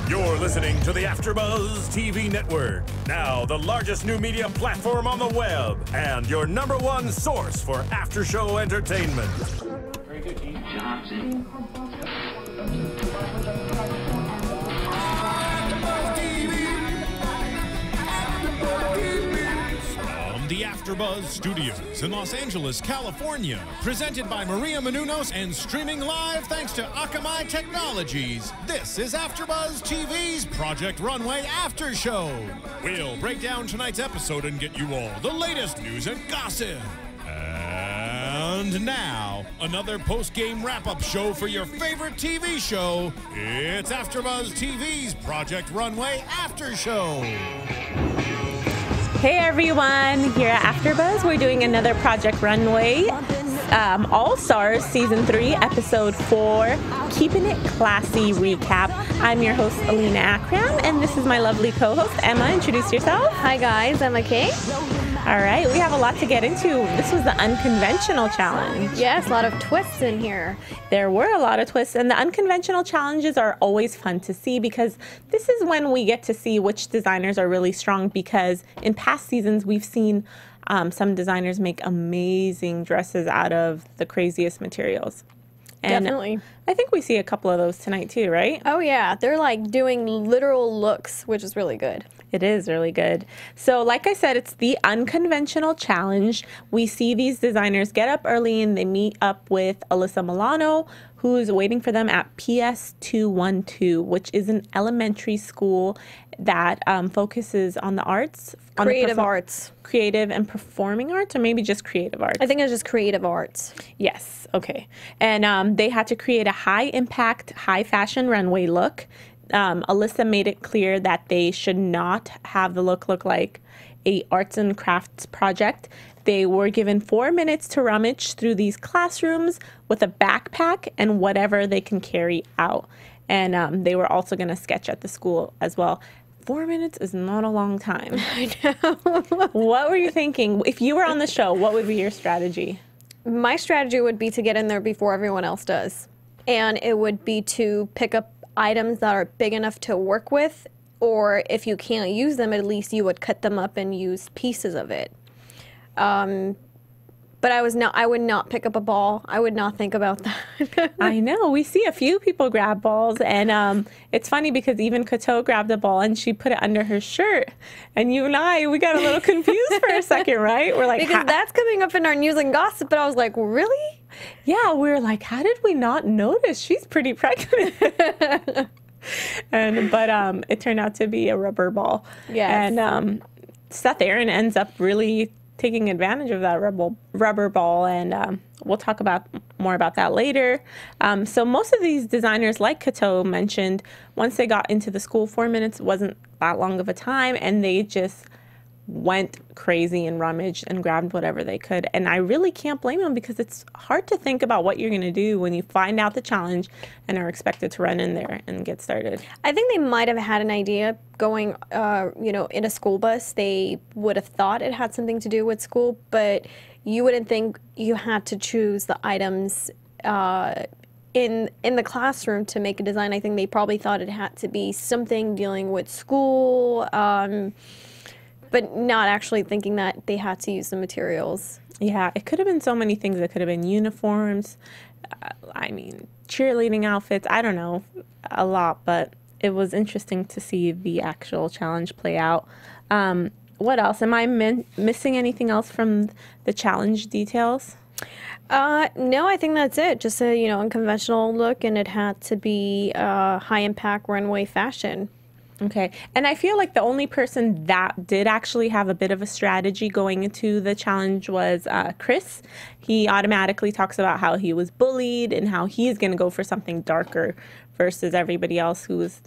You're listening to the AFTERBUZZ TV Network, now the largest new media platform on the web, and your #1 source for after-show entertainment. Very good, Keith. Johnson. The AFTERBUZZ Studios in Los Angeles, California, presented by Maria Menounos and streaming live thanks to Akamai Technologies. This is AFTERBUZZ TV's Project Runway After Show. We'll break down tonight's episode and get you all the latest news and gossip. And now, another post-game wrap-up show for your favorite TV show. It's AFTERBUZZ TV's Project Runway After Show. Hey everyone, here at AFTERBUZZ, we're doing another Project Runway All-Stars Season 3, Episode 4, Keepin It Classy recap. I'm your host, Alina Akram, and this is my lovely co-host, Emma. Introduce yourself. Hi guys, Emma Kay. All right, we have a lot to get into. This was the unconventional challenge. Yes, a lot of twists in here. There were a lot of twists, and the unconventional challenges are always fun to see because this is when we get to see which designers are really strong, because in past seasons we've seen some designers make amazing dresses out of the craziest materials. And definitely. I think we see a couple of those tonight too, right? Oh yeah, they're like doing literal looks, which is really good. It is really good. So like I said, it's the unconventional challenge. We see these designers get up early and they meet up with Alyssa Milano, who's waiting for them at PS212, which is an elementary school that focuses on the arts. Creative arts. Creative and performing arts, or maybe just creative arts? I think it's just creative arts. Yes, okay. And they had to create a high-impact, high-fashion runway look. Alyssa made it clear that they should not have the look like a arts and crafts project. They were given 4 minutes to rummage through these classrooms with a backpack and whatever they can carry out. And they were also going to sketch at the school as well. 4 minutes is not a long time. I know. What were you thinking? If you were on the show, what would be your strategy? My strategy would be to get in there before everyone else does. And it would be to pick up items that are big enough to work with, or if you can't use them, at least you would cut them up and use pieces of it. But I would not pick up a ball. I would not think about that. I know. We see a few people grab balls, and it's funny because even Kato grabbed a ball and she put it under her shirt. And you and I, we got a little confused for a second, right? We're like, because that's coming up in our news and gossip, but I was like, really? Yeah, we were like, how did we not notice? She's pretty pregnant. But it turned out to be a rubber ball. Yes. And Seth Aaron ends up really taking advantage of that rubber ball, and we'll talk more about that later. So most of these designers, like Kato mentioned, once they got into the school, 4 minutes wasn't that long of a time, and they just went crazy and rummaged and grabbed whatever they could. And I really can't blame them, because it's hard to think about what you're going to do when you find out the challenge and are expected to run in there and get started. I think they might have had an idea going, in a school bus. They would have thought it had something to do with school, but you wouldn't think you had to choose the items in the classroom to make a design. I think they probably thought it had to be something dealing with school, but not actually thinking that they had to use the materials. Yeah, it could have been so many things. It could have been uniforms, cheerleading outfits, I don't know, a lot, but it was interesting to see the actual challenge play out. What else? Am I missing anything else from the challenge details? No, I think that's it. Just a, unconventional look, and it had to be high-impact runway fashion. Okay, and I feel like the only person that did actually have a bit of a strategy going into the challenge was Chris. He automatically talks about how he was bullied and how he's going to go for something darker versus everybody else who was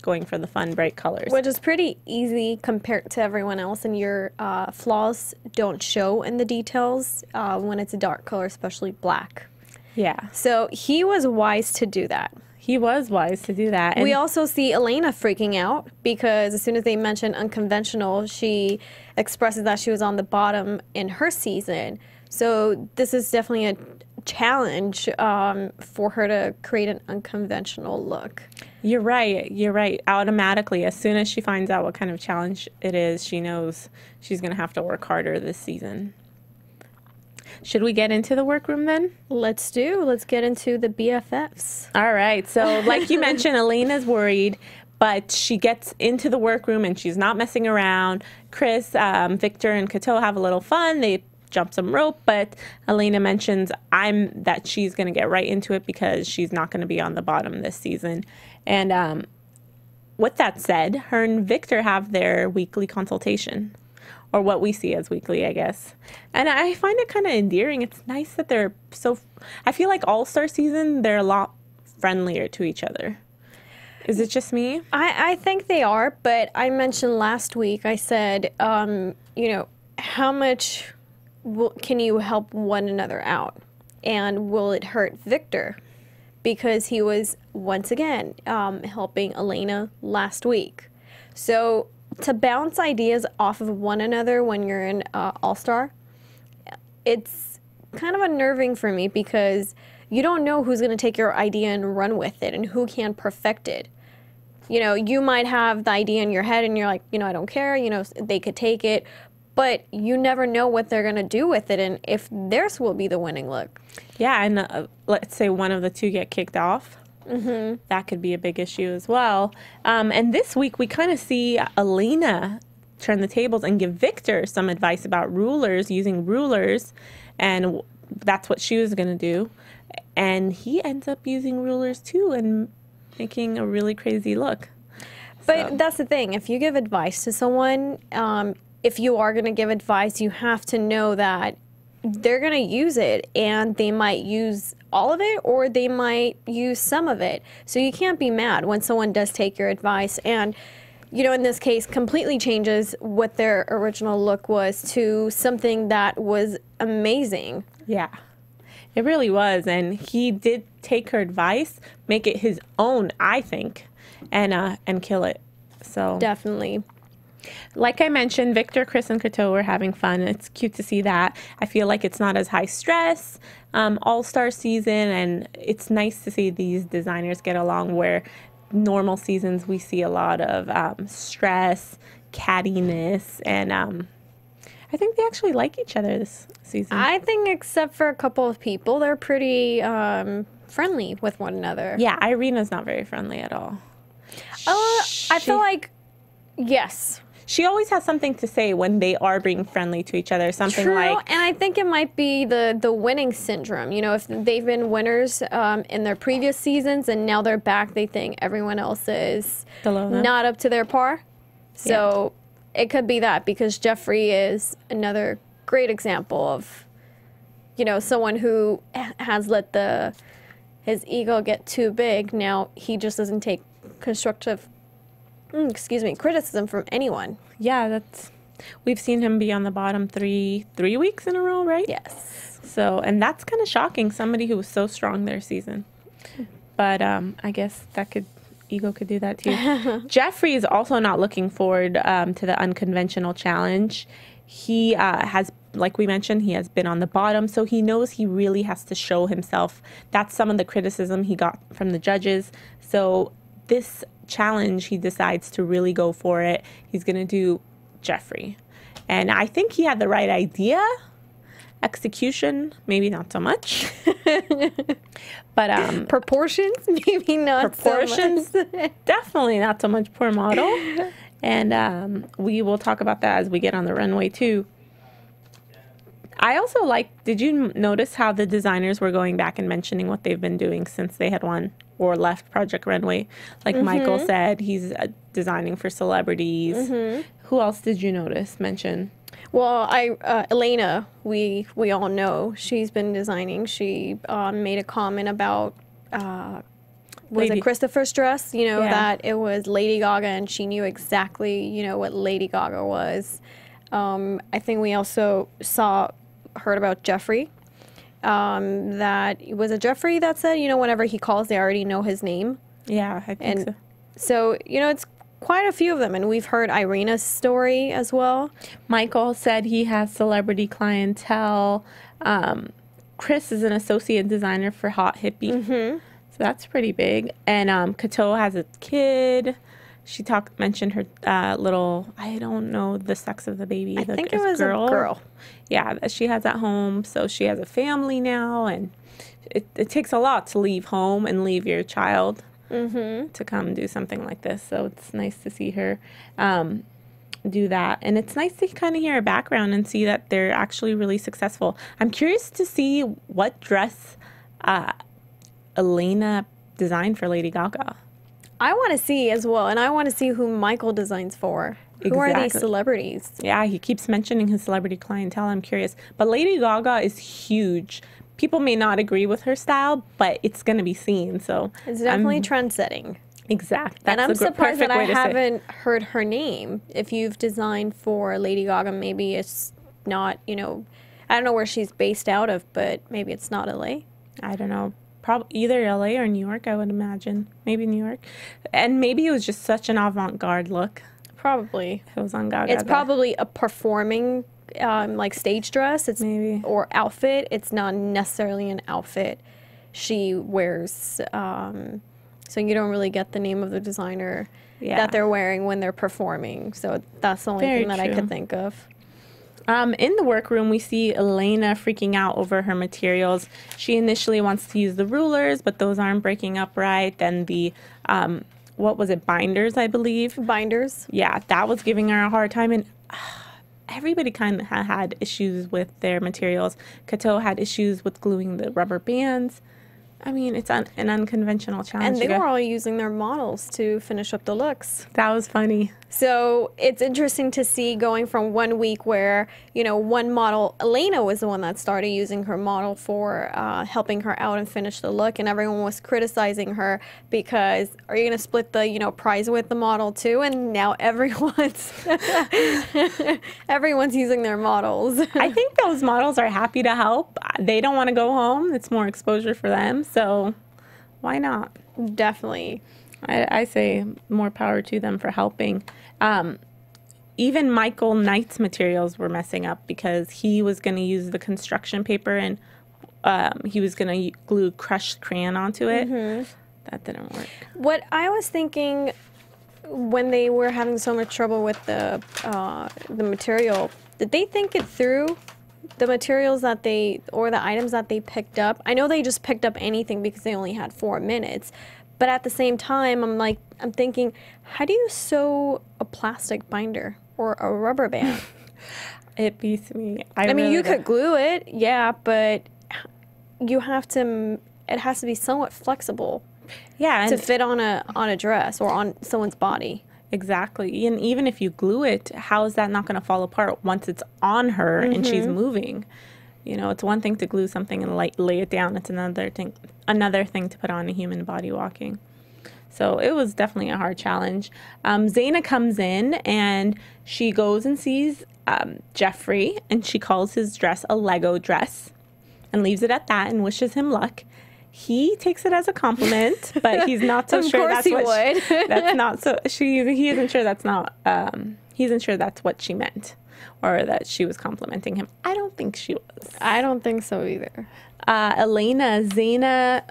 going for the fun, bright colors. Which is pretty easy compared to everyone else, and your flaws don't show in the details when it's a dark color, especially black. Yeah. So he was wise to do that. He was wise to do that. And we also see Elena freaking out because as soon as they mention unconventional, she expresses that she was on the bottom in her season. So this is definitely a challenge for her to create an unconventional look. You're right. You're right. Automatically, as soon as she finds out what kind of challenge it is, she knows she's going to have to work harder this season. Should we get into the workroom then? Let's get into the BFFs. All right. So like you mentioned, Elena's worried, but she gets into the workroom and she's not messing around. Chris, Victor, and Kato have a little fun. They jump some rope, but Elena mentions that she's going to get right into it because she's not going to be on the bottom this season. And with that said, her and Victor have their weekly consultation, or what we see as weekly, I guess. And I find it kind of endearing. It's nice that they're so... I feel like All-Star season, they're a lot friendlier to each other. Is it just me? I think they are, but I mentioned last week, I said, how much can you help one another out? And will it hurt Victor? Because he was, once again, helping Elena last week. So to bounce ideas off of one another when you're in All-Star, it's kind of unnerving for me because you don't know who's going to take your idea and run with it and who can perfect it. You might have the idea in your head and you're like, I don't care, they could take it. But you never know what they're going to do with it and if theirs will be the winning look. Yeah, and let's say one of the two get kicked off. Mm-hmm. That could be a big issue as well. And this week we kind of see Alina turn the tables and give Victor some advice about using rulers. And that's what she was going to do. And he ends up using rulers too and making a really crazy look. But that's the thing. If you give advice to someone... if you are going to give advice, you have to know that they're going to use it and they might use all of it or they might use some of it. So you can't be mad when someone does take your advice and, in this case, completely changes what their original look was to something that was amazing. Yeah, it really was. And he did take her advice, make it his own, I think, and kill it. So definitely. Like I mentioned, Victor, Chris, and Kato were having fun. It's cute to see that. I feel like it's not as high stress, all-star season, and it's nice to see these designers get along where normal seasons we see a lot of stress, cattiness, and I think they actually like each other this season. I think except for a couple of people, they're pretty friendly with one another. Yeah, Irina's not very friendly at all. I feel like, yes. She always has something to say when they are being friendly to each other. Something True, like... and I think it might be the winning syndrome. If they've been winners in their previous seasons and now they're back, they think everyone else is not up to their par. So it could be that because Jeffrey is another great example of, someone who has let his ego get too big. Now he just doesn't take constructive criticism from anyone. Yeah, we've seen him be on the bottom three weeks in a row, right? Yes. So, and that's kind of shocking, somebody who was so strong their season. But I guess ego could do that too. Jeffrey is also not looking forward to the unconventional challenge. He has, like we mentioned, he has been on the bottom, so he knows he really has to show himself. That's some of the criticism he got from the judges. So this challenge, he decides to really go for it. He's going to do Jeffrey. And I think he had the right idea. Execution, maybe not so much. But proportions, maybe not proportions, so much. Definitely not so much. Poor model. And we will talk about that as we get on the runway too. I also did you notice how the designers were going back and mentioning what they've been doing since they had won or left Project Runway? Like Michael said, he's designing for celebrities. Who else did you mention? Well, Elena, we all know she's been designing. She made a comment about was it Christopher's dress? That it was Lady Gaga, and she knew exactly what Lady Gaga was. I think we also heard about Jeffrey. That was it Jeffrey that said, whenever he calls, they already know his name. Yeah, I think so. So, it's quite a few of them, and we've heard Irina's story as well. Michael said he has celebrity clientele. Chris is an associate designer for Hot Hippie. So that's pretty big. And Kato has a kid. She mentioned her little, I don't know the sex of the baby. I think it was a girl. Yeah, that she has at home. So she has a family now, and it takes a lot to leave home and leave your child to come do something like this. So it's nice to see her do that. And it's nice to kind of hear her background and see that they're actually really successful. I'm curious to see what dress Elena designed for Lady Gaga. I want to see as well, and I want to see who Michael designs for. Who are these celebrities? Yeah, he keeps mentioning his celebrity clientele. I'm curious. But Lady Gaga is huge. People may not agree with her style, but it's going to be seen. So it's definitely trend-setting. Exactly. And I'm surprised that I haven't heard her name. If you've designed for Lady Gaga, maybe it's not, I don't know where she's based out of, but maybe it's not LA. I don't know. Probably either LA or New York, I would imagine. Maybe New York. And maybe it was just such an avant-garde look. Probably. It was on Gaga. It's probably a performing stage dress. It's maybe. Or outfit. It's not necessarily an outfit she wears. So you don't really get the name of the designer that they're wearing when they're performing. So that's the only thing that I could think of. In the workroom, we see Elena freaking out over her materials. She initially wants to use the rulers, but those aren't breaking up right. Then the, what was it, binders, I believe? Binders. Yeah, that was giving her a hard time. And everybody kind of had issues with their materials. Kato had issues with gluing the rubber bands. I mean, it's an unconventional challenge. And they were all using their models to finish up the looks. That was funny. So it's interesting to see going from 1 week where, one model, Elena was the one that started using her model for helping her out and finish the look. And everyone was criticizing her because, are you going to split the, prize with the model too? And now everyone's using their models. I think those models are happy to help. They don't want to go home. It's more exposure for them. So why not? Definitely. I say more power to them for helping. Even Michael Knight's materials were messing up because he was going to use the construction paper and he was going to glue crushed crayon onto it. That didn't work. What I was thinking when they were having so much trouble with the material, did they think it through? The materials that or the items that they picked up. I know they just picked up anything because they only had 4 minutes. But at the same time, I'm thinking, how do you sew a plastic binder or a rubber band? It beats me. I mean, you could glue it, yeah, but it has to be somewhat flexible. Yeah, to fit on a dress or on someone's body. Exactly. And even if you glue it, how is that not going to fall apart once it's on her and she's moving? It's one thing to glue something and lay it down. It's another thing to put on a human body walking. So it was definitely a hard challenge. Zaina comes in and she goes and sees Jeffrey, and she calls his dress a Lego dress and leaves it at that and wishes him luck. He takes it as a compliment, but he's not so sure that's what that's not so he isn't sure that's not he isn't sure that's what she meant or that she was complimenting him. I don't think she was. I don't think so either. Zaina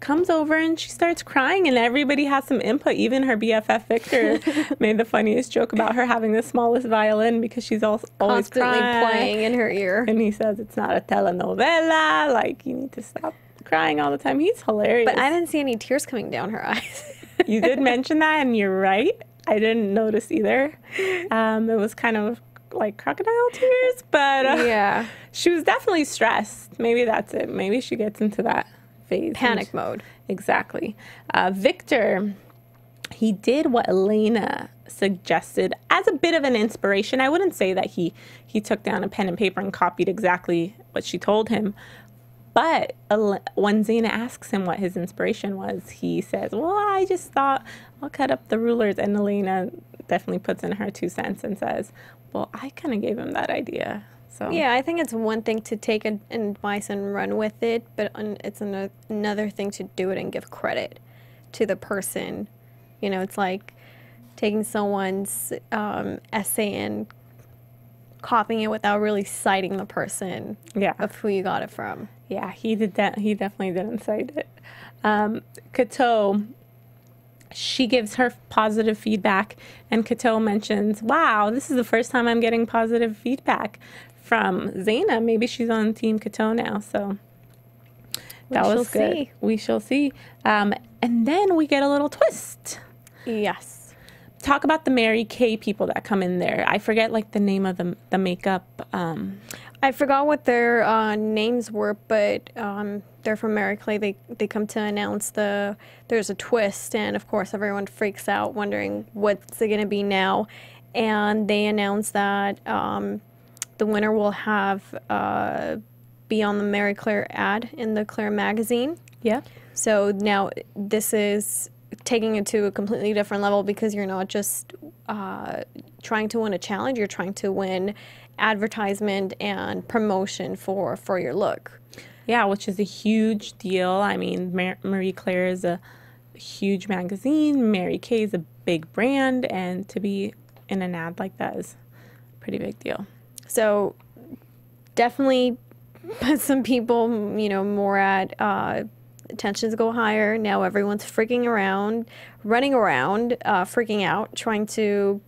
comes over and she starts crying and everybody has some input. Even her BFF Victor made the funniest joke about her having the smallest violin because she's always constantly crying. Playing in her ear. And he says it's not a telenovela. Like, you need to stop crying all the time. He's hilarious. But I didn't see any tears coming down her eyes. You did mention that, and you're right. I didn't notice either. It was kind of like crocodile tears, but yeah, she was definitely stressed. Maybe that's it. Maybe she gets into that phase. Panic mode. Exactly. Victor, he did what Elena suggested as a bit of an inspiration. I wouldn't say that he took down a pen and paper and copied exactly what she told him. But when Zaina asks him what his inspiration was, he says, well, I just thought I'll cut up the rulers. And Elena definitely puts in her 2 cents and says, well, I kind of gave him that idea. So yeah, I think it's one thing to take an advice and run with it, but it's another thing to do it and give credit to the person. It's like taking someone's essay and copying it without really citing the person of who you got it from. Yeah, he did that. He definitely didn't cite it. Kato, she gives her positive feedback, and Kato mentions, wow, this is the first time I'm getting positive feedback from Zaina. Maybe she's on Team Kato now, so that was good. See. We shall see. And then we get a little twist. Yes. Talk about the Mary Kay people that come in there. I forget like the name of the makeup. I forgot what their names were, but they're from Mary Kay. They come to announce there's a twist, and of course everyone freaks out, wondering what's it gonna be now. And they announce that the winner will have be on the Mary Claire ad in the Claire magazine. Yeah. So now this is taking it to a completely different level, because you're not just trying to win a challenge, you're trying to win advertisement and promotion for your look. Yeah, which is a huge deal. I mean, Marie Claire is a huge magazine. Mary Kay is a big brand, and to be in an ad like that is a pretty big deal. So definitely put some people, more at tensions go higher. Now everyone's freaking around, running around, freaking out, trying to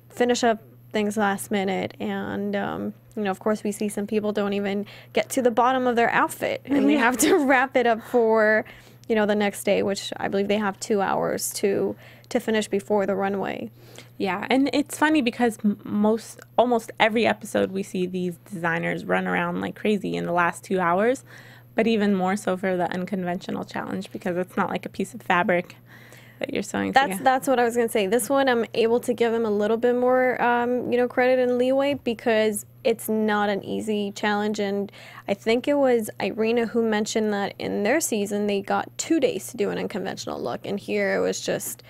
finish up things last minute. And, of course, we see some people don't even get to the bottom of their outfit, and they have to wrap it up for, the next day, which I believe they have 2 hours to finish before the runway. Yeah, and it's funny because almost every episode we see these designers run around like crazy in the last 2 hours, but even more so for the unconventional challenge, because it's not like a piece of fabric that you're sewing together. That's what I was going to say. This one, I'm able to give them a little bit more, credit and leeway, because it's not an easy challenge. And I think it was Irina who mentioned that in their season, they got 2 days to do an unconventional look. And here it was just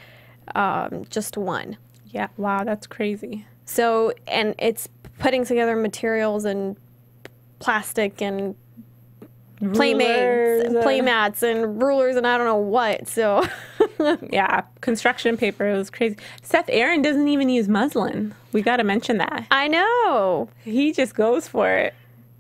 one. Yeah, wow, that's crazy. So, and it's putting together materials and plastic and playmats and rulers and I don't know what. So yeah, construction paper, it was crazy. Seth Aaron doesn't even use muslin. We got to mention that. I know. He just goes for it.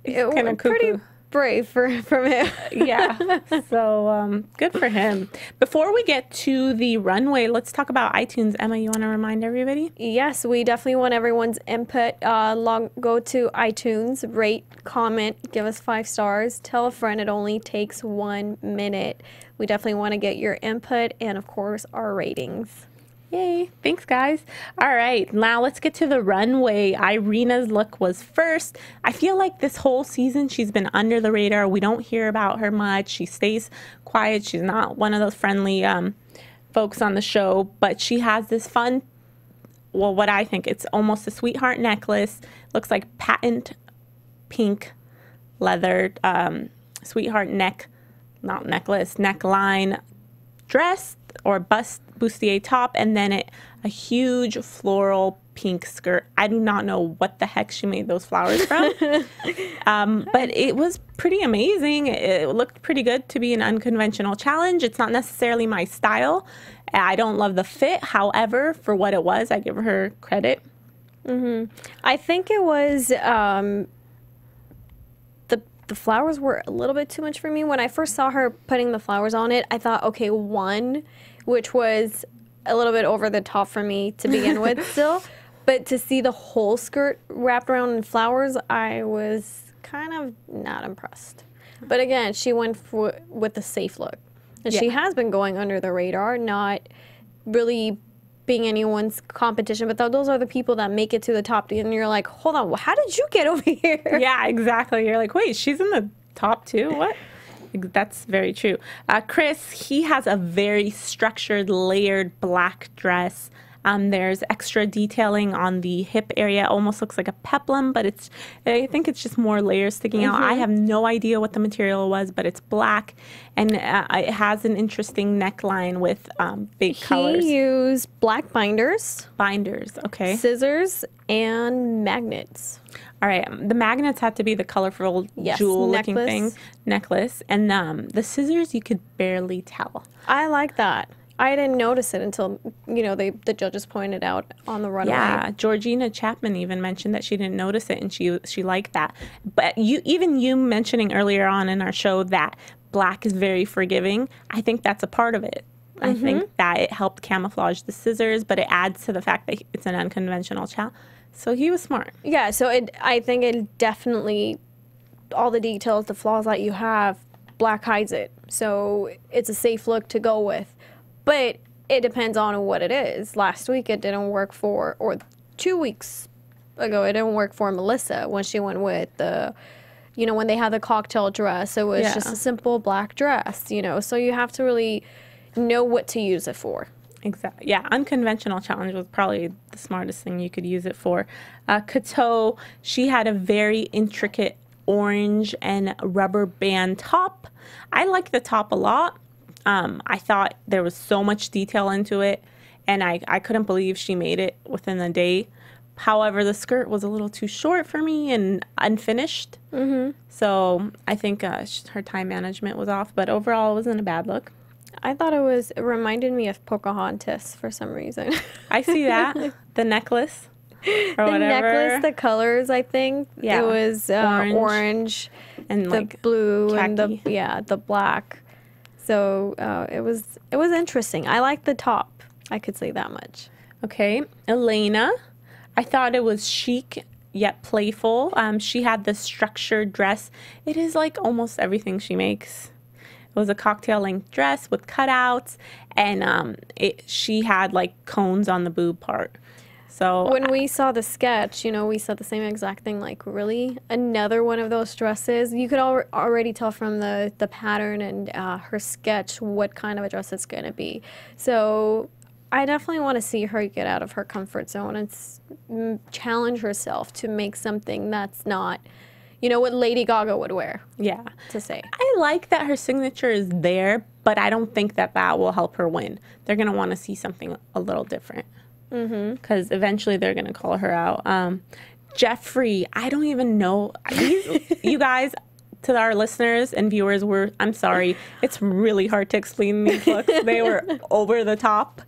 He's kind of cuckoo. Pretty brave from him. Yeah. So good for him. Before we get to the runway, let's talk about iTunes. Emma, you want to remind everybody? Yes, we definitely want everyone's input. Go to iTunes, rate, comment, give us 5 stars, tell a friend. It only takes 1 minute. We definitely want to get your input and, of course, our ratings. Yay. Thanks, guys. All right. Now let's get to the runway. Irina's look was first. I feel like this whole season she's been under the radar. We don't hear about her much. She stays quiet. She's not one of those friendly folks on the show, but she has this fun, well, what I think, it's almost a sweetheart necklace. Looks like patent pink leather sweetheart neckline dress or bustier top, and then a huge floral pink skirt. I do not know what the heck she made those flowers from, but it was pretty amazing. It looked pretty good to be an unconventional challenge. It's not necessarily my style. I don't love the fit. However, for what it was, I give her credit. Mm-hmm. I think it was the flowers were a little bit too much for me. When I first saw her putting the flowers on it, I thought, okay, one, which was a little bit over the top for me to begin with still. But to see the whole skirt wrapped around in flowers, I was kind of not impressed. But again, she went with the safe look. And she has been going under the radar, not really being anyone's competition, but those are the people that make it to the top, and you're like, hold on, how did you get over here? Yeah, exactly. You're like, wait, she's in the top too? What? That's very true. Chris, he has a very structured, layered black dress. There's extra detailing on the hip area. It almost looks like a peplum, but I think it's just more layers sticking out. I have no idea what the material was, but it's black, and it has an interesting neckline with big colors. He used black binders. Binders, okay. Scissors and magnets. All right, the magnets had to be the colorful jewel-looking thing. Necklace. And the scissors, you could barely tell. I like that. I didn't notice it until, the judges pointed out on the runway. Yeah, Georgina Chapman even mentioned that she didn't notice it and she liked that. But you mentioning earlier on in our show that black is very forgiving, I think that's a part of it. I think that it helped camouflage the scissors, but it adds to the fact that it's an unconventional challenge. So he was smart. Yeah, so I think it definitely, all the details, the flaws that you have, black hides it. So it's a safe look to go with. But it depends on what it is. Last week it didn't work for, or 2 weeks ago it didn't work for Melissa when she went with the, when they had the cocktail dress. It was just a simple black dress, So you have to really know what to use it for. Exactly. Yeah, unconventional challenge was probably the smartest thing you could use it for. Kato, she had a very intricate orange and rubber band top. I like the top a lot. I thought there was so much detail into it, and I couldn't believe she made it within a day. However, the skirt was a little too short for me and unfinished. So I think her time management was off, but overall it wasn't a bad look. I thought it reminded me of Pocahontas for some reason. I see that. The necklace. Or the whatever. Necklace, the colors, I think. Yeah. It was orange and the like blue khaki. and the black. So it was interesting. I liked the top. I could say that much. Okay, Elena. I thought it was chic yet playful. She had the structured dress. It is like almost everything she makes. It was a cocktail length dress with cutouts, and she had like cones on the boob part. So when we saw the sketch, we saw the same exact thing. Like, really, another one of those dresses? You could already tell from the pattern and her sketch what kind of a dress it's going to be. So I definitely want to see her get out of her comfort zone and challenge herself to make something that's not, what Lady Gaga would wear. Yeah. To say. I like that her signature is there, but I don't think that will help her win. They're going to want to see something a little different. Because eventually they're going to call her out. Jeffrey, I don't even know. You guys, to our listeners and viewers, I'm sorry. It's really hard to explain these looks. They were over the top.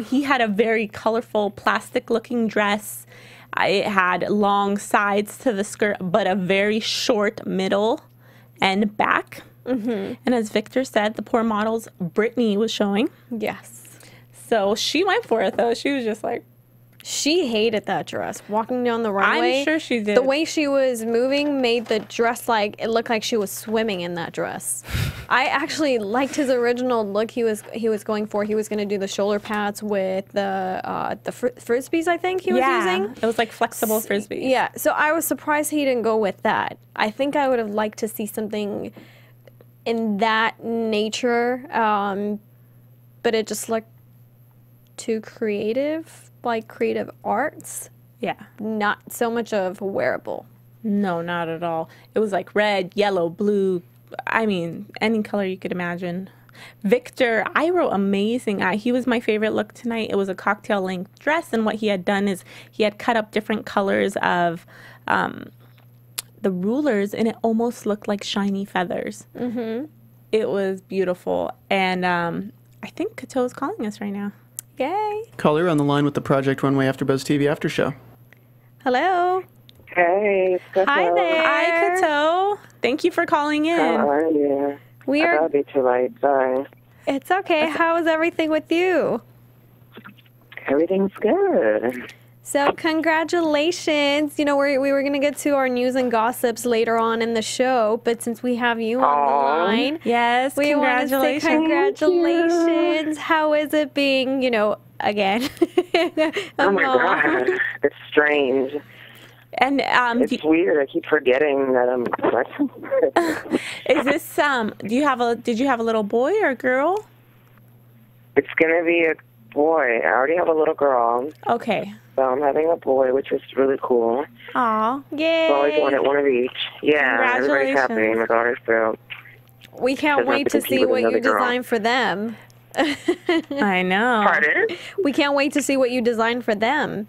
He had a very colorful plastic-looking dress. It had long sides to the skirt, but a very short middle and back. And as Victor said, the poor model's Brittany was showing. Yes. So she went for it, though. She was just like... She hated that dress. Walking down the runway. I'm sure she did. The way she was moving made the dress it looked like she was swimming in that dress. I actually liked his original look he was going for. He was going to do the shoulder pads with the frisbees, I think he was using. It was like flexible frisbees. Yeah, so I was surprised he didn't go with that. I think I would have liked to see something in that nature, but it just looked too creative, like creative arts. Yeah. Not so much of wearable. No, not at all. It was like red, yellow, blue. I mean, any color you could imagine. Victor, I wrote amazing. He was my favorite look tonight. It was a cocktail length dress, and what he had done is he had cut up different colors of the rulers, and it almost looked like shiny feathers. It was beautiful, and I think Kato is calling us right now. Yay. Caller on the line with the Project Runway AFTERBUZZ TV After Show. Hello. Hey, Kato. Hi there. Hi, Kato. Thank you for calling in. How are you? We I are. thought it'd be too late. Sorry. It's okay. How is everything with you? Everything's good. So congratulations. We were going to get to our news and gossips later on in the show, but since we have you on the line, yes, we want to say congratulations. How is it being, again? Oh my God, it's strange. And it's weird. I keep forgetting that I'm pregnant. Is this did you have a little boy or girl? It's gonna be a boy. I already have a little girl. Okay. So I'm having a boy, which is really cool. Aw. Yay. I've always wanted one of each. Yeah, everybody's happy. My daughter's thrilled. We can't wait to see what you design for them. I know. Pardon? We can't wait to see what you design for them.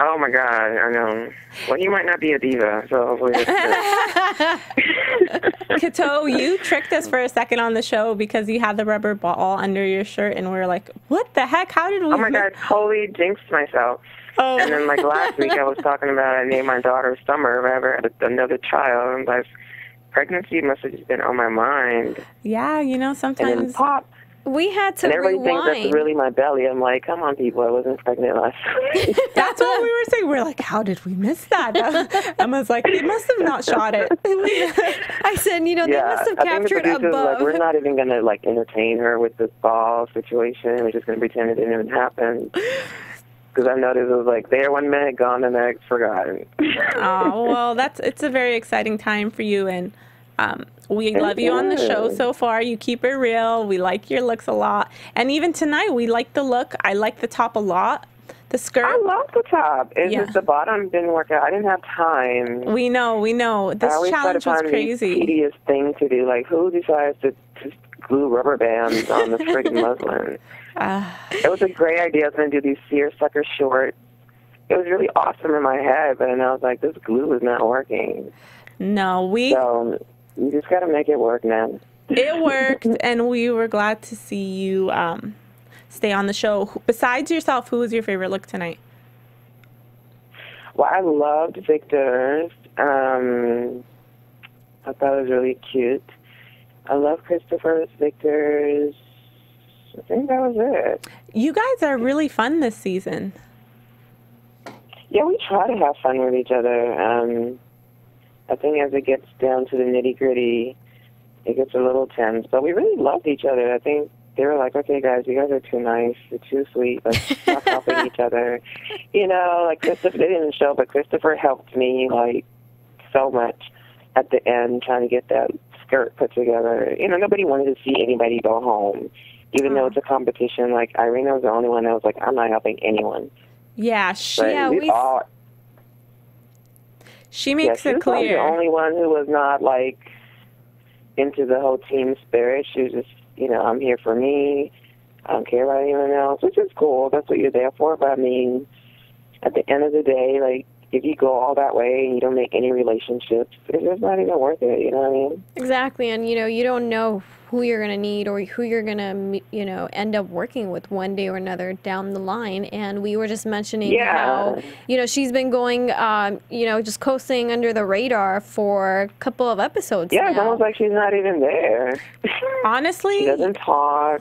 Oh my God, I know. Well, you might not be a diva, so hopefully Kato, you tricked us for a second on the show because you had the rubber ball under your shirt, and we were like, what the heck? How did we... Oh my God, totally jinxed myself. Oh. And then like last week I was talking about I named my daughter Summer if I ever had another child. And like, pregnancy must have just been on my mind. Yeah, you know, And then sometimes... pop. We had to And everybody thinks rewind. that's really my belly. I'm like, come on, people, I wasn't pregnant last week. That's what we were saying. We're like, how did we miss that? Emma's like, they must have not shot it. I said, you know, they must have I think the captured producer's above. like, we're not even going to like entertain her with this ball situation. We're just going to pretend it didn't even happen. Because I noticed it was like there 1 minute, gone the next, forgotten. Oh, well, it's a very exciting time for you, and we love you on the show so far. You keep it real. We like your looks a lot. And even tonight, we like the look. I like the top a lot. The skirt. I love the top. It's just the bottom didn't work out. I didn't have time. We know. This challenge was crazy. The tedious thing to do. Like, who decides to just glue rubber bands on the friggin' muslin? It was a great idea. I was going to do these seersucker shorts. It was really awesome in my head, but then I was like, this glue is not working. No, So you just got to make it work, man. It worked, and we were glad to see you stay on the show. Besides yourself, who was your favorite look tonight? Well, I loved Victor's. I thought it was really cute. I love Christopher's, Victor's. I think that was it. You guys are really fun this season. Yeah, we try to have fun with each other. I think as it gets down to the nitty-gritty, it gets a little tense. But we really loved each other. I think they were like, okay, guys, you guys are too nice. You're too sweet. Let's stop helping each other. You know, like Christopher, they didn't show, but Christopher helped me, like, so much at the end trying to get that skirt put together. You know, nobody wanted to see anybody go home. Even though it's a competition, like, Irina was the only one that was like, I'm not helping anyone. Yeah, she makes it clear. She was the only one who was not, like, into the whole team spirit. She was just, you know, I'm here for me. I don't care about anyone else, which is cool. That's what you're there for. But, I mean, at the end of the day, like, if you go all that way and you don't make any relationships, it's just not even worth it, you know what I mean? Exactly, and, you know, you don't know who you're going to need or who you're going to, you know, end up working with one day or another down the line. And we were just mentioning how, you know, she's been going, you know, just coasting under the radar for a couple of episodes now. It's almost like she's not even there. Honestly? She doesn't talk.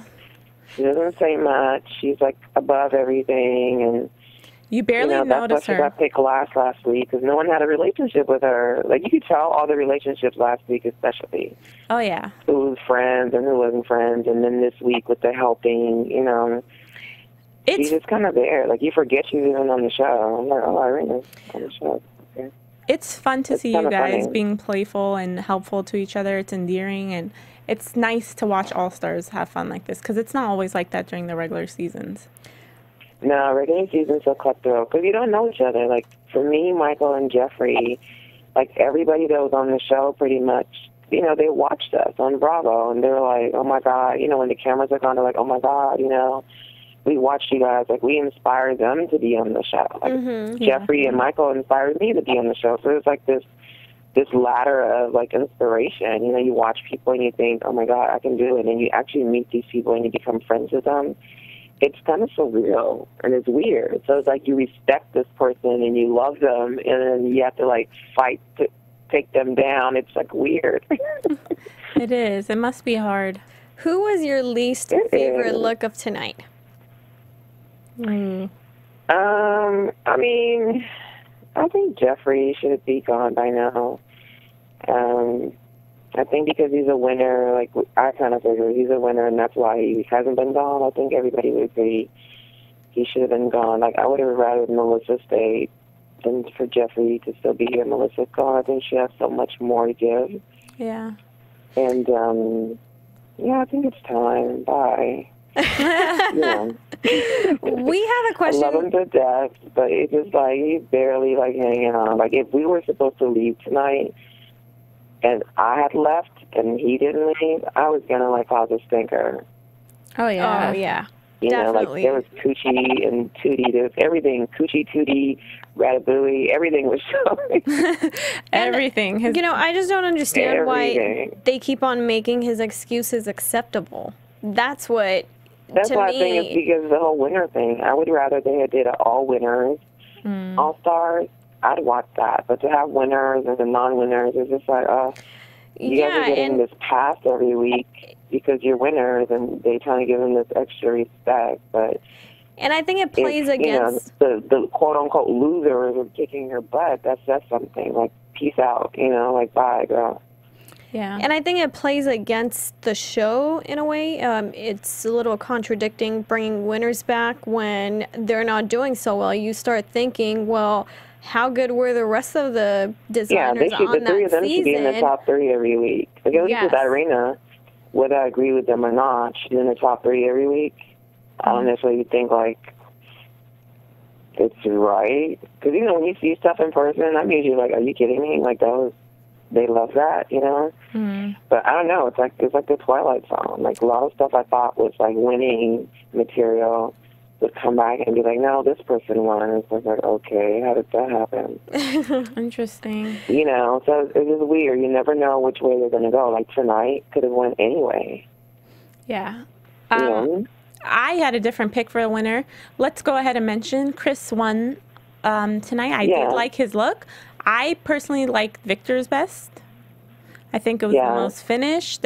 She doesn't say much. She's, like, above everything, and you barely notice her. That's why she got picked last week, because no one had a relationship with her. Like, you could tell all the relationships last week especially. Oh, yeah. Who was friends and who wasn't friends, and then this week with the helping, you know. She's just kind of there. Like, you forget she's even on the show. I'm like, oh, Irina's on the show. Okay. It's fun to see you guys being playful and helpful to each other. It's endearing, and it's nice to watch All-Stars have fun like this, because it's not always like that during the regular seasons. No, regular season's so cutthroat because you don't know each other. Like, for me, Michael and Jeffrey, like, everybody that was on the show pretty much, you know, they watched us on Bravo, and they were like, oh, my God. You know, when the cameras are on, they're like, oh, my God, you know, we watched you guys. Like, we inspired them to be on the show. Like, Jeffrey and Michael inspired me to be on the show. So it's like this ladder of, like, inspiration. You know, you watch people and you think, oh, my God, I can do it. And you actually meet these people and you become friends with them. It's kind of surreal, and it's weird. So it's like you respect this person, and you love them, and then you have to, like, fight to take them down. It's, like, weird. It is. It must be hard. Who was your least favorite look of tonight? I mean, I think Jeffrey should be gone by now. I think because he's a winner, like, I kind of figure he's a winner, and that's why he hasn't been gone. I think everybody would agree he should have been gone. Like, I would have rather Melissa stay than for Jeffrey to still be here. Melissa's gone. I think she has so much more to give. Yeah. And, yeah, I think it's time. Bye. Yeah. We have a question. I love him to death, but it's just, like, he's barely, like, hanging on. Like, if we were supposed to leave tonight, and I had left and he didn't leave, I was going to, like, cause a stinker. Oh, yeah. Oh, yeah. You know, like Definitely. there was Coochie and Tootie. There was everything. Coochie, Tootie, Ratatouille. Everything was showing. Everything. You know, I just don't understand why Everything. they keep on making his excuses acceptable. That's what, That's to why I think me, it's because of the whole winner thing. I would rather they had did an all winners, all stars. I'd watch that. But to have winners and the non-winners, it's just like, you guys are getting this pass every week because you're winners, and they trying to give them this extra respect. But and I think it plays against. You know, the quote-unquote losers are kicking your butt. That's something. Like, peace out. You know, like, bye, girl. Yeah. And I think it plays against the show in a way. It's a little contradicting bringing winners back when they're not doing so well. You start thinking, well, how good were the rest of the designers on that season? The three of them should be in the top 3 every week. Like, at least with Irina, whether I agree with them or not, she's in the top 3 every week. I don't necessarily think, like, it's right. Because, you know, when you see stuff in person, I'm usually like, are you kidding me? Like, they love that, you know? But I don't know. It's like the Twilight Zone. Like, a lot of stuff I thought was, like, winning material would come back and be like, no, this person won. And it's like, okay, how did that happen? Interesting. You know, so it is weird. You never know which way they're going to go. Like, tonight could have went anyway. Yeah. You know? I had a different pick for a winner. Let's go ahead and mention Chris won tonight. I did like his look. I personally liked Victor's best. I think it was the most finished,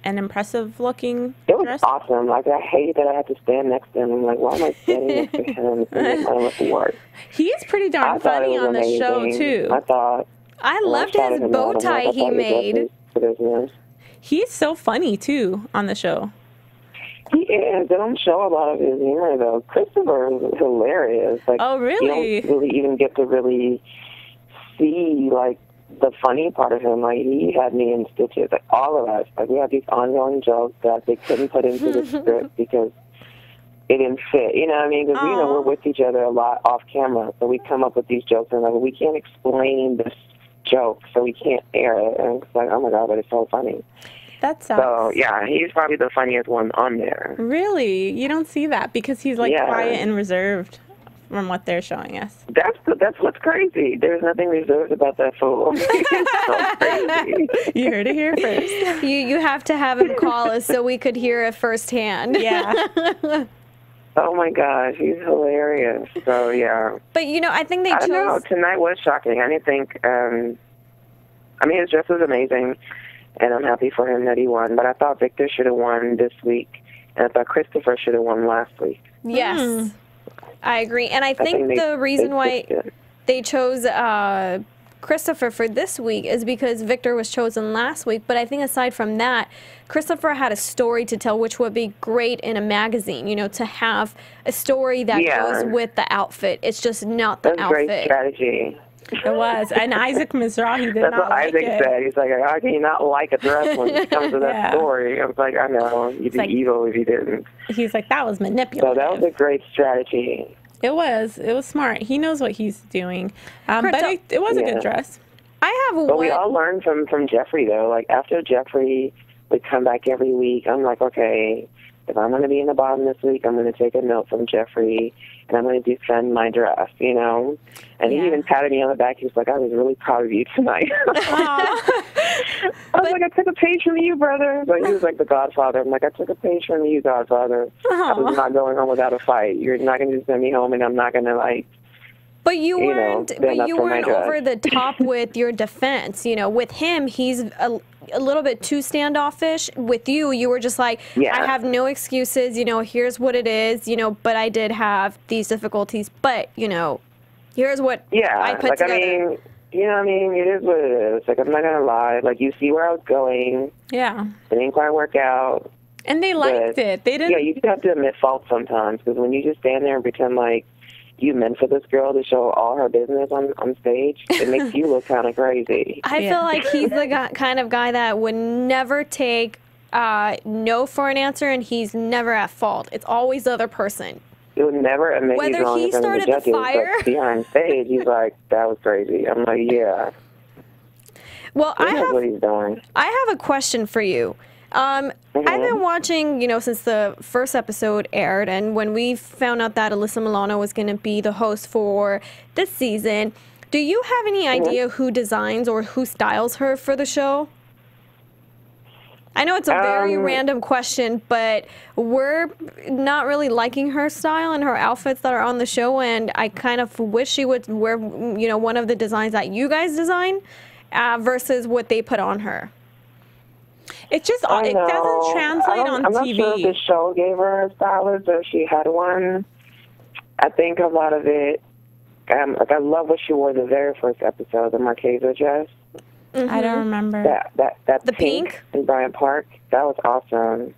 an impressive looking It was dress. awesome. Like, I hate that I had to stand next to him. I'm like, why am I standing next to him and make my look work? He's pretty darn funny on the show, too. I loved his bow tie he made. He's so funny, too, on the show. He is. They don't show a lot of his humor, though. Christopher is hilarious. Like, oh, really? You don't really even get to really see, like, the funny part of him. Like, he had me in stitches. Like, all of us. Like, we had these ongoing jokes that they couldn't put into the script because it didn't fit. You know what I mean? Because, you know, we're with each other a lot off camera. So we come up with these jokes and, like, we can't explain this joke, so we can't air it. And it's like, oh, my God, but it's so funny. That sounds... So, yeah, he's probably the funniest one on there. Really? You don't see that because he's, like, quiet and reserved from what they're showing us. That's what's crazy. There's nothing reserved about that fool. It's so crazy. You heard it here first. You have to have him call us so we could hear it firsthand. Yeah. Oh, my gosh, he's hilarious. So, yeah. But, you know, I think they chose... I don't know. Tonight was shocking. I didn't think... I mean, his dress was amazing. And I'm happy for him that he won. But I thought Victor should have won this week. And I thought Christopher should have won last week. Yes. I agree. And I think the reason why they chose Christopher for this week is because Victor was chosen last week. But I think aside from that, Christopher had a story to tell, which would be great in a magazine, you know, to have a story that goes with the outfit. It's just not the outfit. That's great strategy. It was. And Isaac Mizrahi did That's not what like Isaac it. said. He's like, how can you not like a dress when it comes to that story? I was like, I know. You'd be evil if you didn't. He's like, that was manipulative. So that was a great strategy. It was. It was smart. He knows what he's doing. But it was a good dress. I have But we all learned from Jeffrey, though. Like, after Jeffrey would come back every week, I'm like, okay, if I'm going to be in the bottom this week, I'm going to take a note from Jeffrey, and I'm going to defend my dress, you know? And he even patted me on the back. He was like, I was really proud of you tonight. I was like, I took a page from you, brother. But he was like the Godfather. I'm like, I took a page from you, Godfather. I was not going home without a fight. You're not going to just send me home, and I'm not going to, like... But you weren't over the top with your defense. You know, with him, he's a little bit too standoffish. With you, you were just like, I have no excuses. You know, here's what it is. You know, but I did have these difficulties. But, you know, here's what I put together. I mean, you know what I mean? It is what it is. Like, I'm not going to lie. Like, you see where I was going. Yeah. It didn't quite work out. And they liked it. They didn't... Yeah, you have to admit fault sometimes. Because when you just stand there and pretend like you meant for this girl to show all her business on stage, it makes you look kind of crazy. I feel like he's the kind of guy that would never take no for an answer, and he's never at fault. It's always the other person. He would never admit he's wrong in front of the judges, but behind stage, he's like, that was crazy. I'm like, yeah. Well, he knows what he's doing. I have a question for you. I've been watching, since the first episode aired, and when we found out that Alyssa Milano was going to be the host for this season, do you have any idea who designs or who styles her for the show? I know it's a very random question, but we're not really liking her style and her outfits that are on the show, and I kind of wish she would wear, one of the designs that you guys design versus what they put on her. It just it doesn't translate on TV. I'm not sure if the show gave her a stylist or if she had one. I think a lot of it, I love what she wore the very first episode, the Marquesa dress. I don't remember. That the pink in Bryant Park, that was awesome.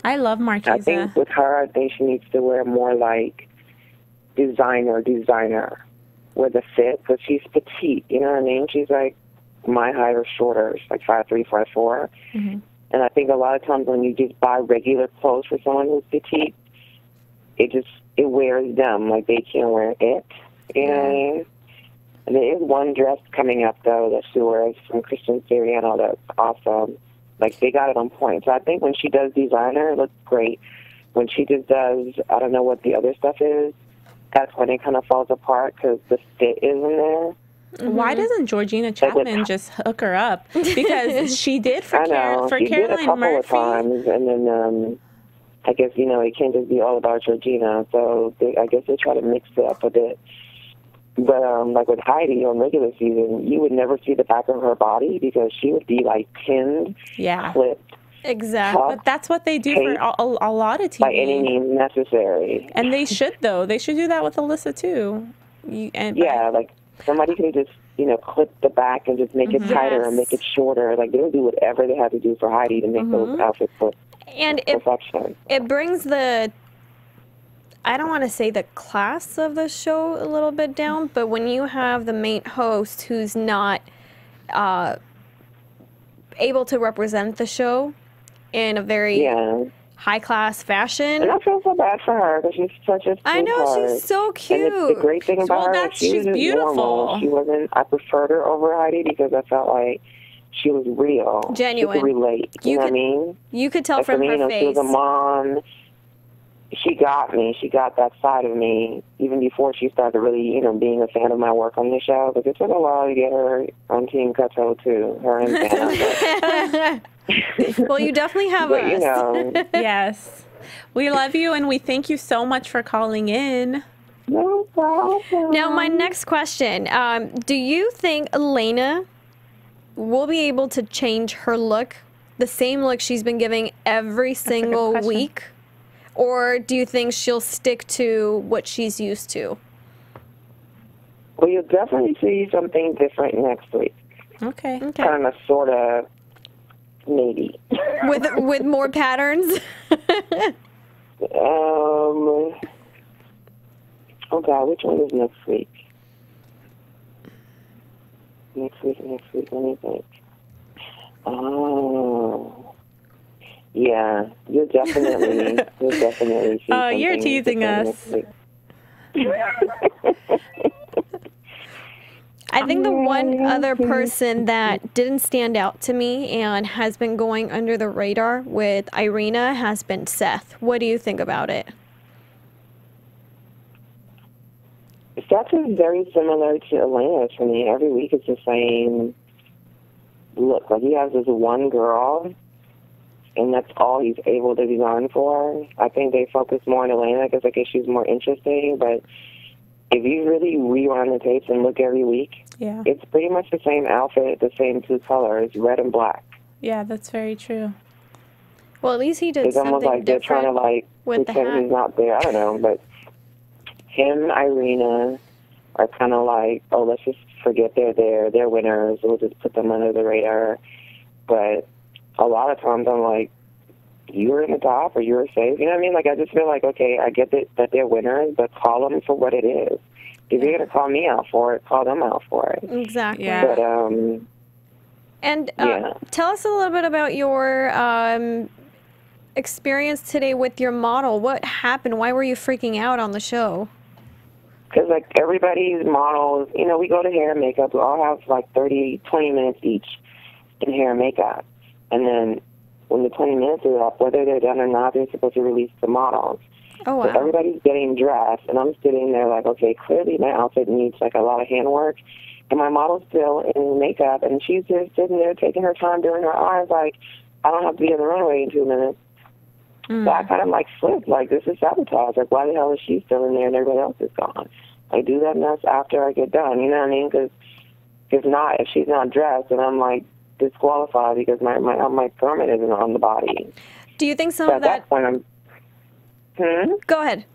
I love Marquesa. I think with her, I think she needs to wear more like designer with a fit, because she's petite, you know what I mean? She's like my height or shorter. She's like 5'3", 5'4". And I think a lot of times when you just buy regular clothes for someone who's petite, it wears them, like they can't wear it, you know what I mean? And there is one dress coming up, though, that she wears from Christian Siriano that's awesome. Like, they got it on point. So I think when she does designer, it looks great. When she just does, I don't know what the other stuff is, that's when it kind of falls apart because the fit isn't there. Why doesn't Georgina Chapman just hook her up? Because she did for Caroline Murphy. She did a couple of times, and then I guess, it can't just be all about Georgina. So I guess they try to mix it up a bit. But like with Heidi on regular season, you would never see the back of her body because she would be like pinned, clipped. Exactly. But that's what they do for a lot of TV. By any means necessary. And they should, though. They should do that with Alyssa, too. Like somebody can just, clip the back and just make it tighter or make it shorter. Like they'll do whatever they have to do for Heidi to make those outfits look perfection. It brings I don't want to say the class of the show a little bit down, but when you have the main host who's not able to represent the show in a very high-class fashion. And I feel so bad for her because she's such a I know, she's so cute. And the great thing about her is she was just normal. She wasn't, I preferred her over Heidi because I felt like she was real. Genuine. She could relate. You know what I mean? You could tell from her face. She was a mom. She got me. She got that side of me even before she started really, being a fan of my work on the show. But it took a while to get her on Team Kato, too. Her and Santa. Well, you definitely have us. Yes. We love you, and we thank you so much for calling in. No problem. Now, my next question. Do you think Elena will be able to change her look, the same look she's been giving every single week? Or do you think she'll stick to what she's used to? Well, you'll definitely see something different next week. Okay. Kind of, sort of, maybe. With more patterns? Oh, God, which one is next week? Next week, let me think. Oh... Yeah, you'll definitely see something. You're teasing us. I think the one other person that didn't stand out to me and has been going under the radar with Irina has been Seth. What do you think about it? Seth is very similar to Elena to me. Every week it's the same look. Like he has this one girl, and that's all he's able to design for. I think they focus more on Elena because I guess she's more interesting. But if you really rewind the tapes and look every week, it's pretty much the same outfit, the same two colors, red and black. Yeah, that's very true. Well, at least he did it's something almost like they're trying to pretend he's not there. I don't know, but him and Irina are kind of like, oh, let's just forget they're there. They're winners. We'll just put them under the radar. But a lot of times I'm like, you're in the top or you're safe. You know what I mean? Like, I just feel like, okay, I get that they're winners, but call them for what it is. If you're going to call me out for it, call them out for it. Exactly. Yeah. But, tell us a little bit about your experience today with your model. What happened? Why were you freaking out on the show? Because, like, everybody's models, you know, we go to hair and makeup. We all have, like, 20 minutes each in hair and makeup. And then when the 20 minutes are up, whether they're done or not, they're supposed to release the models. Oh, wow. So everybody's getting dressed, and I'm sitting there like, okay, clearly my outfit needs like a lot of handwork, and my model's still in makeup, and she's just sitting there taking her time doing her eyes like, I don't have to be on the runway in 2 minutes. So I kind of like flipped, like, this is sabotage. Like, why the hell is she still in there and everybody else is gone? I do that mess after I get done, you know what I mean? Because if she's not dressed, then I'm like disqualified because my garment isn't on the body. Do you think some so of that? At that point, Go ahead.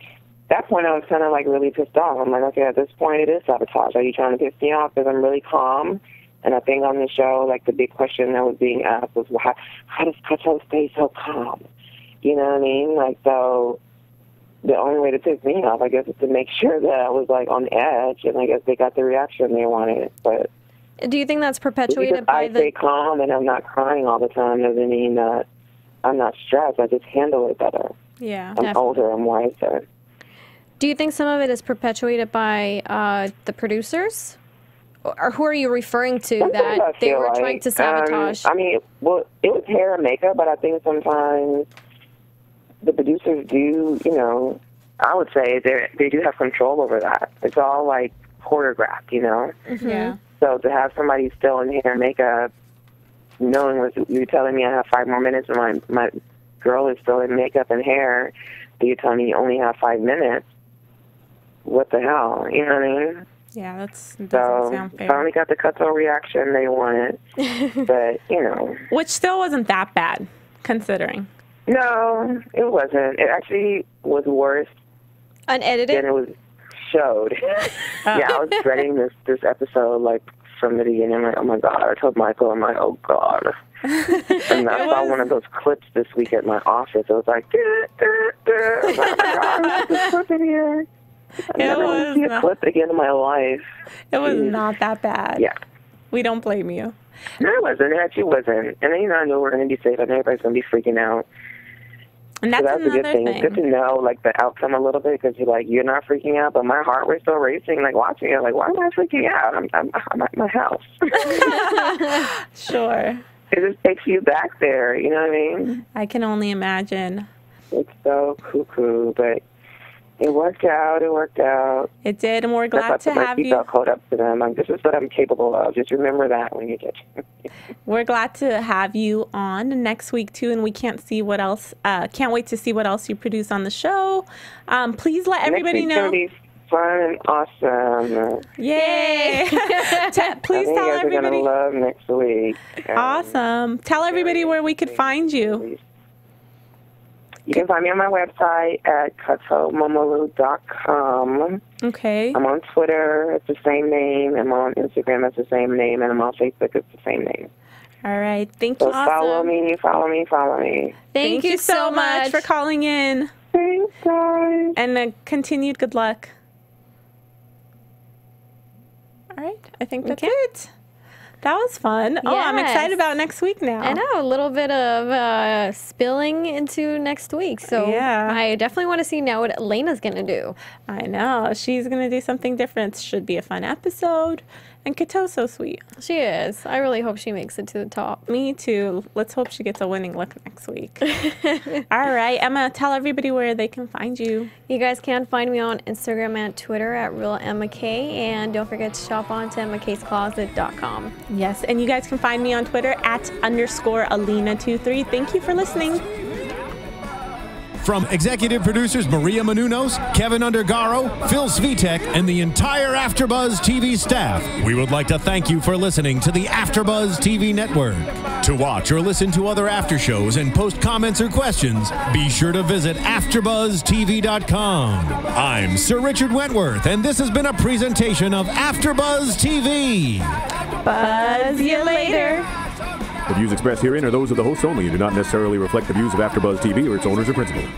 At that point, I was kind of like really pissed off. I'm like, okay, at this point, it is sabotage. Are you trying to piss me off? Because I'm really calm. And I think on the show, like, the big question that was being asked was, how does Kato stay so calm? You know what I mean? Like, so the only way to piss me off, I guess, is to make sure that I was, like, on edge. And I guess they got the reaction they wanted. But do you think that's perpetuated by I stay calm and I'm not crying all the time doesn't mean that I'm not stressed. I just handle it better. Yeah. I'm older. I'm wiser. Do you think some of it is perpetuated by the producers? Or who are you referring to Sometimes that they were trying to sabotage? I mean, well, it was hair and makeup, but I think sometimes the producers do, you know, I would say they do have control over that. It's all, like, choreographed, you know? Mm-hmm. Yeah. So to have somebody still in hair and makeup, knowing what you're telling me I have 5 more minutes and my girl is still in makeup and hair, you're telling me you only have 5 minutes, what the hell, you know what I mean? Yeah, doesn't So sound fair. finally got the Kato reaction they wanted, but, you know. Which still wasn't that bad, considering. No, it wasn't. It actually was worse Unedited? than it was showed. Yeah, I was dreading this episode, like, from the beginning. I'm like, oh, my God. I told Michael, I'm like, oh, God. And I saw one of those clips this week at my office. It was like, oh, my God, this clip in here. I never want to see a clip again in my life. It was not that bad. Yeah. We don't blame you. No, it wasn't. It actually wasn't. And then, you know, I know we're going to be safe and everybody's going to be freaking out. And that's a good thing. It's good to know, like, the outcome a little bit because you're not freaking out, but my heart was still racing, like, watching it. Like, why am I freaking out? I'm at my house. Sure. It just takes you back there, you know what I mean? I can only imagine. It's so cuckoo, but it worked out. It worked out. It did, and we're glad to have you. I put my seatbelt up to them. Like, this is what I'm capable of. Just remember that when you get. We're glad to have you on next week too, and we can't wait to see what else you produce on the show. Please let everybody know. Next week's gonna be fun and awesome. Yay! Please tell everybody. You're gonna love next week. Awesome. Tell everybody where we could find you. You can find me on my website at katomomoru.com. Okay. I'm on Twitter. It's the same name. I'm on Instagram. It's the same name. And I'm on Facebook. It's the same name. All right. Thank you. So follow me. Thank you so much for calling in. Thanks, guys. And continued good luck. All right. I think that's it. That was fun. Yes. Oh, I'm excited about next week now. I know, a little bit of spilling into next week. So yeah. I definitely want to see now what Elena's going to do. I know. She's going to do something different. Should be a fun episode. And Kato's so sweet. She is. I really hope she makes it to the top. Me too. Let's hope she gets a winning look next week. All right, Emma, tell everybody where they can find you. You guys can find me on Instagram and Twitter at RealEmmaK. And don't forget to shop on to EmmaK'sCloset.com. Yes, and you guys can find me on Twitter at _Alina23. Thank you for listening. From executive producers Maria Menounos, Kevin Undergaro, Phil Svitek, and the entire AfterBuzz TV staff, we would like to thank you for listening to the AfterBuzz TV network. To watch or listen to other after shows and post comments or questions, be sure to visit AfterBuzzTV.com. I'm Sir Richard Wentworth, and this has been a presentation of AfterBuzz TV. Buzz you later. The views expressed herein are those of the hosts only and do not necessarily reflect the views of AfterBuzz TV or its owners or principals.